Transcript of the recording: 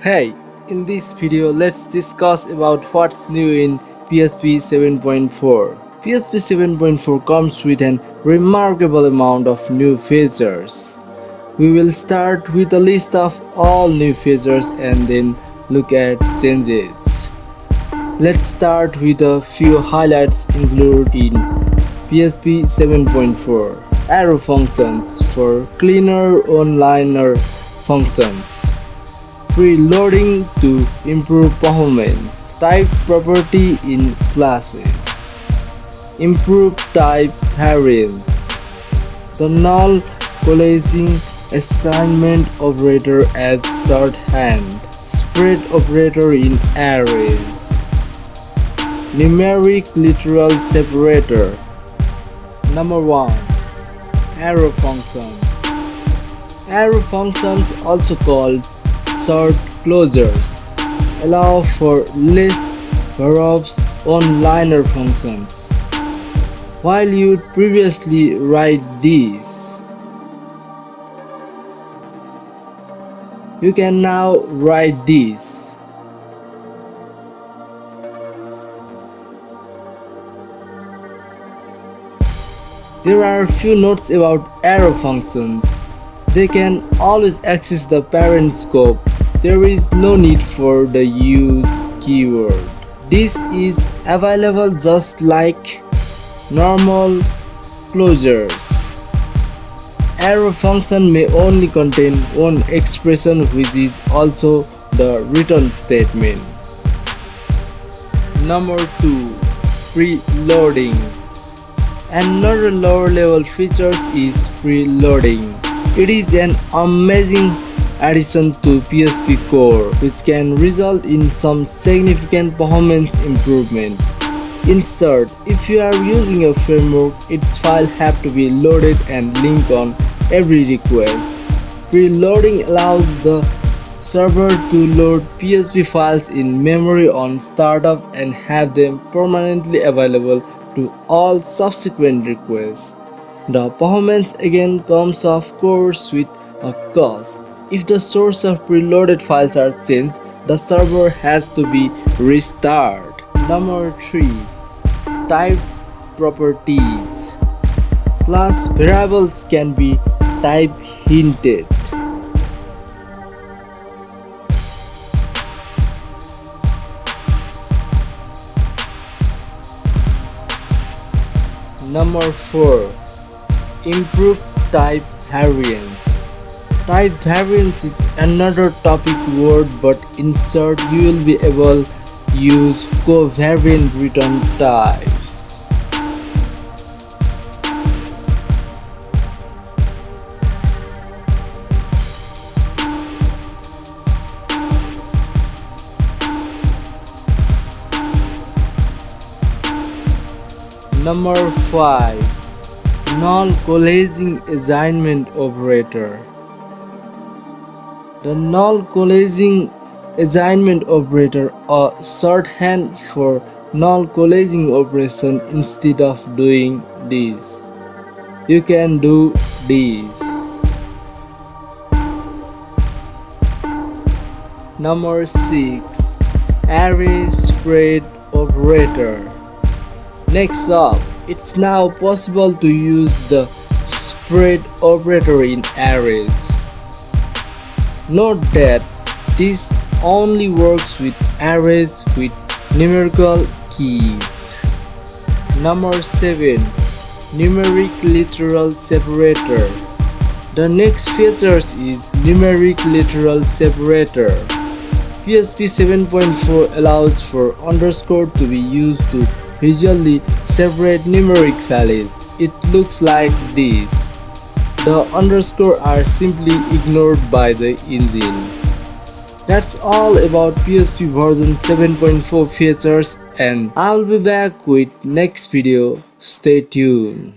Hey, in this video let's discuss about what's new in PHP 7.4. PHP 7.4 comes with an remarkable amount of new features. We will start with a list of all new features and then look at changes. Let's start with a few highlights included in PHP 7.4. Arrow functions for cleaner one-liner functions. Preloading to improve performance. Type property in classes. Improve type variance. The null coalescing assignment operator as shorthand. Spread operator in arrays. Numeric Literal Separator. Number 1. Arrow functions. Arrow functions, also called short closures, allow for less verbose one-liner functions. While you'd previously write these, you can now write these. There are a few notes about arrow functions. They can always access the parent scope. There is no need for the use keyword. This is available just like normal closures. Arrow function may only contain one expression, which is also the return statement. Number 2. Preloading. Another lower level feature is preloading. It is an amazing addition to PHP core, which can result in some significant performance improvement. Insert: if you are using a framework, its files have to be loaded and linked on every request. Preloading allows the server to load PHP files in memory on startup and have them permanently available to all subsequent requests. The performance again comes of course with a cost. If the source of preloaded files are changed, the server has to be restarted. Number 3. Type properties. Class variables can be type hinted. Number 4. Improve type variance. Type variance is another topic word, but in short you will be able to use covariant return types. Number 5. Null coalescing assignment operator. The null coalescing assignment operator, a shorthand for null coalescing operation. Instead of doing this, you can do this. Number 6. Array spread operator. Next up, it's now possible to use the spread operator in arrays. Note that this only works with arrays with numerical keys. Number 7. Numeric Literal Separator. The next feature is Numeric Literal Separator. PHP 7.4 allows for underscore to be used to visually separate numeric values. It looks like this. The underscore are simply ignored by the engine. That's all about PHP version 7.4 features, and I'll be back with next video. Stay tuned.